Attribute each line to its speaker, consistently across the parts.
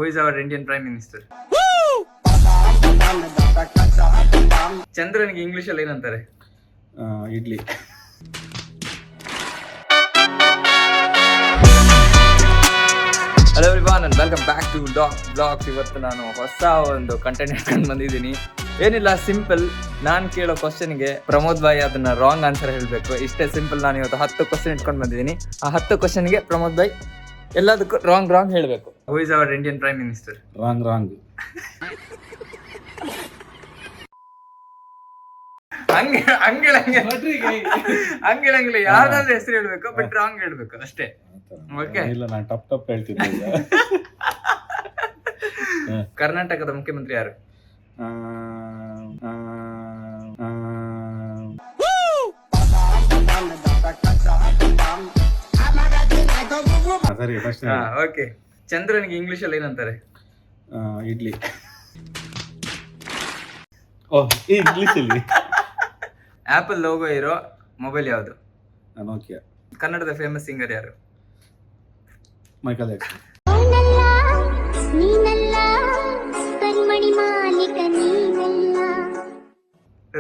Speaker 1: Who is our Indian Prime Minister? ಚಂದ್ರನಿಗೆ English ಅಲ್ಲಿ ಏನಂತಾರೆ?
Speaker 2: Idli.
Speaker 1: Hello everyone and welcome back to Doc Blogs. ಇವತ್ತು ನಾನು ಹೊಸ ಒಂದು ಕಂಟೆಂಟ್ ಇಟ್ಕೊಂಡು ಬಂದಿದ್ದೀನಿ. ಏನಿಲ್ಲ, ಸಿಂಪಲ್. ನಾನು ಕೇಳೋ ಕ್ವಶನ್ಗೆ ಪ್ರಮೋದ್ ಭಾಯ್ ಅದನ್ನ ರಾಂಗ್ ಆನ್ಸರ್ ಹೇಳಬೇಕು. ಇಷ್ಟೇ ಸಿಂಪಲ್. ನಾನು ಇವತ್ತು 10 ಕ್ವಶನ್ ಇಟ್ಕೊಂಡು ಬಂದಿದ್ದೀನಿ. ಆ 10 ಕ್ವಶನ್ಗೆ ಪ್ರಮೋದ್ ಭಾಯ್ ಎಲ್ಲದಕ್ಕೂ ರಾಂಗ್ ಹೇಳಬೇಕು. Who is our Indian prime minister?
Speaker 2: Wrong.
Speaker 1: ಹಂಗಿಲ್ಲ, ಯಾರ್ದಾದ್ರೂ ಹೆಸರು ಹೇಳ್ಬೇಕು, ಬಟ್ ರಾಂಗ್ ಹೇಳ್ಬೇಕು ಅಷ್ಟೇ. ಓಕೆ,
Speaker 2: ಇಲ್ಲ ನಾನು ಟಪ್ ಹೇಳ್ತಿದ್ದೆ.
Speaker 1: ಕರ್ನಾಟಕದ ಮುಖ್ಯಮಂತ್ರಿ ಯಾರು?
Speaker 2: ಸರಿ, ಫಸ್ಟ್
Speaker 1: ಓಕೆ. ಚಂದ್ರನಿಗೆ ಇಂಗ್ಲಿಷ್ ಅಲ್ಲಿ ಏನಂತಾರೆ?
Speaker 2: ಇಡ್ಲಿ. ಇಂಗ್ಲಿಷ್ ಅಲ್ಲಿ
Speaker 1: ಆಪಲ್ ಲೋಗೋ ಇರೋ ಮೊಬೈಲ್ ಯಾವುದು?
Speaker 2: ನೋಕಿಯಾ.
Speaker 1: ಕನ್ನಡದ ಫೇಮಸ್ ಸಿಂಗರ್ ಯಾರು?
Speaker 2: Michael Jackson.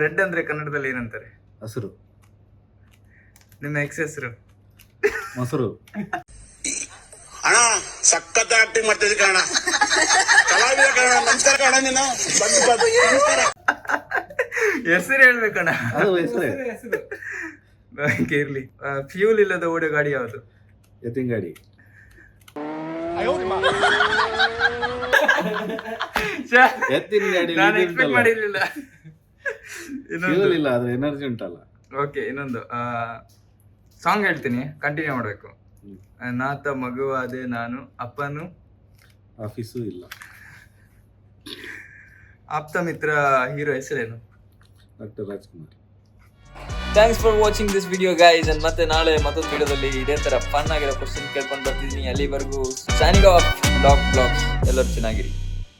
Speaker 1: ರೆಡ್ ಅಂದ್ರೆ ಕನ್ನಡದಲ್ಲಿ ಏನಂತಾರೆ?
Speaker 2: ಹಸಿರು.
Speaker 1: ನಿಮ್ಮ ಎಕ್ಸ್ ಹೆಸರು?
Speaker 2: ಮೊಸರು.
Speaker 3: ಅಣ್ಣ ಸಖತ್ ಆಕ್ಟಿಂಗ್ ಮಾಡ್ತಿದ್ದೆ ಕಣ, ಕಲಾವಿದ ಕಣ. ನಮಸ್ಕಾರ ಕಣ. ನೀನು
Speaker 1: ಹೆಸರು ಹೇಳ್ಬೇಕಣ್ಣ.
Speaker 2: ಅದು ಹೆಸರೇ.
Speaker 1: ಇರ್ಲಿ. ಫ್ಯೂಲ್ ಇಲ್ಲದ ಓಡೋ ಗಾಡಿ ಯಾವುದು?
Speaker 2: ಎತ್ತಿನ ಗಾಡಿ. ಎತ್ತಿನ ಗಾಡಿ
Speaker 1: ನಾನು ಎಕ್ಸ್ಪೆಕ್ಟ್ ಮಾಡಿರ್ಲಿಲ್ಲ.
Speaker 2: ಫ್ಯೂಲ್ ಇಲ್ಲ, ಅದ್ರ ಎನರ್ಜಿ ಉಂಟಲ್ಲ.
Speaker 1: ಓಕೆ, ಇನ್ನೊಂದು ಸಾಂಗ್ ಹೇಳ್ತೀನಿ, ಕಂಟಿನ್ಯೂ ಮಾಡ್ಬೇಕು. ನಾತ ಮಗುವಾದೆ ನಾನು, ಅಪ್ಪನು
Speaker 2: ಆಫೀಸು ಇಲ್ಲ.
Speaker 1: ಆಪ್ತ ಮಿತ್ರ ಹೀರೋ ಹೆಸರೇನು?
Speaker 2: Doctor Rajkumar.
Speaker 1: Thanks for watching this video guys. And ಮತ್ತೆ ನಾಳೆ ಮತ್ತೊಂದು ವಿಡಿಯೋದಲ್ಲಿ ಇದೇ ತರ ಫನ್ ಆಗಿರೋ ಕ್ವಶನ್ ಕೇಳ್ಕೊಂಡು ಬರ್ತಿದ್ದೀನಿ. ಅಲ್ಲಿವರೆಗೂ ಸೈನಿಂಗ್ ಆಫ್ ಡಾಕ್ ಬ್ಲಾಗ್ಸ್. ಎಲ್ಲರೂ ಚೆನ್ನಾಗಿರಿ.